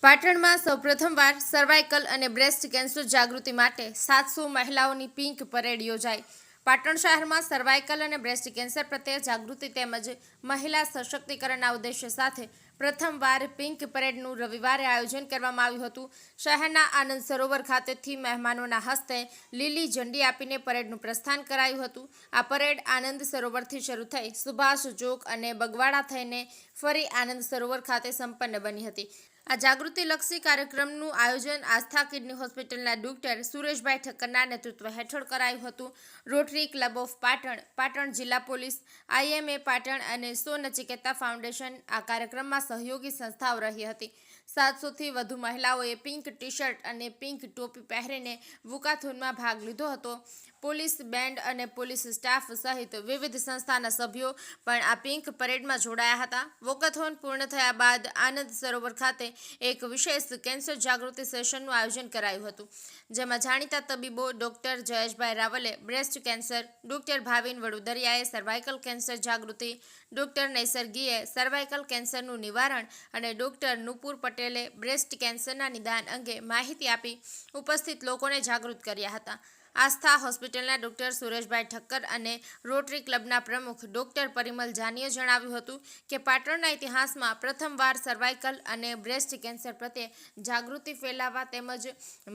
પાટણમાં સૌપ્રથમવાર સર્વાઇકલ અને બ્રેસ્ટ કેન્સર જાગૃતિ માટે 700 મહિલાઓની પિંક પરેડ યોજાઈ। પાટણ શહેરમાં સર્વાઇકલ અને બ્રેસ્ટ કેન્સર પ્રત્યે જાગૃતિ તેમજ મહિલા સશક્તિકરણના ઉદ્દેશ્ય સાથે પ્રથમવાર પિંક પરેડનું રવિવારે આયોજન કરવામાં આવ્યું હતું। શહેરના આનંદ સરોવર ખાતેથી મહેમાનોના હસ્તે લીલી ઝંડી આપીને પરેડનું પ્રસ્થાન કરાયું હતું। આ પરેડ આનંદ સરોવરથી શરૂ થઈ સુભાષ ચોક અને બગવાડા થઈને ફરી આનંદ સરોવર ખાતે સંપન્ન બની હતી। આ જાગૃતિલક્ષી કાર્યક્રમનું આયોજન આસ્થા કિડની હોસ્પિટલના ડોક્ટર સુરેશભાઈ ઠક્કરના નેતૃત્વ હેઠળ કરાયું હતું। Rotary club of Patan, Patan જિલ્લા પોલીસ, IMA પાટણ અને સો નચિકેતા ફાઉન્ડેશન આ કાર્યક્રમમાં સહયોગી સંસ્થાઓ રહી હતી। 700થી વધુ મહિલાઓએ પિંક ટી-શર્ટ અને પિંક ટોપી પહેરીને વોકાથોનમાં ભાગ લીધો હતો। પોલીસ બેન્ડ અને પોલીસ સ્ટાફ સહિત વિવિધ સંસ્થાના સભ્યો પણ આ પિંક પરેડમાં જોડાયા હતા। વોકાથોન પૂર્ણ થયા બાદ આનંદ સરોવર ખાતે એક વિશેષ કેન્સર જાગૃતિ સેશનનું આયોજન કરાયું હતું, જેમાં જાણીતા તબીબો ડોક્ટર જયેશભાઈ રાવલે બ્રેસ્ટ કેન્સર, ડોક્ટર ભાવિન વડોદરિયાએ સર્વાઇકલ કેન્સર જાગૃતિ, ડોક્ટર નૈસર ગીએ સર્વાઇકલ કેન્સરનું નિવારણ અને ડોક્ટર નુપુર પટેલે બ્રેસ્ટ કેન્સરના નિદાન અંગે માહિતી આપી ઉપસ્થિત લોકોને જાગૃત કર્યા હતા। આસ્થા હોસ્પિટલના ડોક્ટર સુરેશભાઈ ઠક્કર અને રોટરી ક્લબના પ્રમુખ ડોક્ટર પરિમલ જાનીએ જણાવ્યું હતું કે પાટણના ઇતિહાસમાં પ્રથમવાર સર્વાઇકલ અને બ્રેસ્ટ કેન્સર પ્રત્યે જાગૃતિ ફેલાવવા તેમજ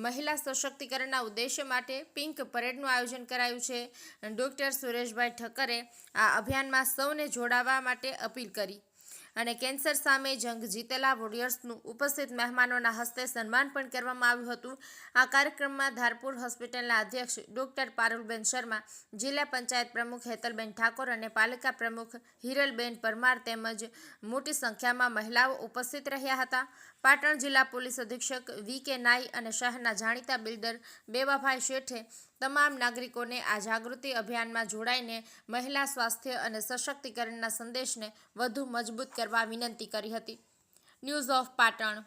મહિલા સશક્તિકરણના ઉદ્દેશ્ય માટે પિંક પરેડનું આયોજન કરાયું છે। ડોક્ટર સુરેશભાઈ ઠક્કરે આ અભિયાનમાં સૌને જોડાવા માટે અપીલ કરી અને કેન્સર સામે જંગ જીતેલા વોરિયર્સનું ઉપસ્થિત મહેમાનોના હસ્તે સન્માન પણ કરવામાં આવ્યું હતું। આ કાર્યક્રમમાં ધારપુર હોસ્પિટલના અધ્યક્ષ ડોક્ટર પારુલબેન શર્મા, જિલ્લા પંચાયત પ્રમુખ હેતલબેન ઠાકોર અને પાલિકા પ્રમુખ હિરલબેન પરમાર તેમજ મોટી સંખ્યામાં મહિલાઓ ઉપસ્થિત રહ્યા હતા। પાટણ જિલ્લા પોલીસ અધિક્ષક VK નાઈ અને શહેરના જાણીતા બિલ્ડર બેવાભાઈ શેઠે તમામ નાગરિકોને આ જાગૃતિ અભિયાનમાં જોડાઈને મહિલા સ્વાસ્થ્ય અને સશક્તિકરણના સંદેશને વધુ મજબૂત કરવા વિનંતી કરી હતી। News of Patan.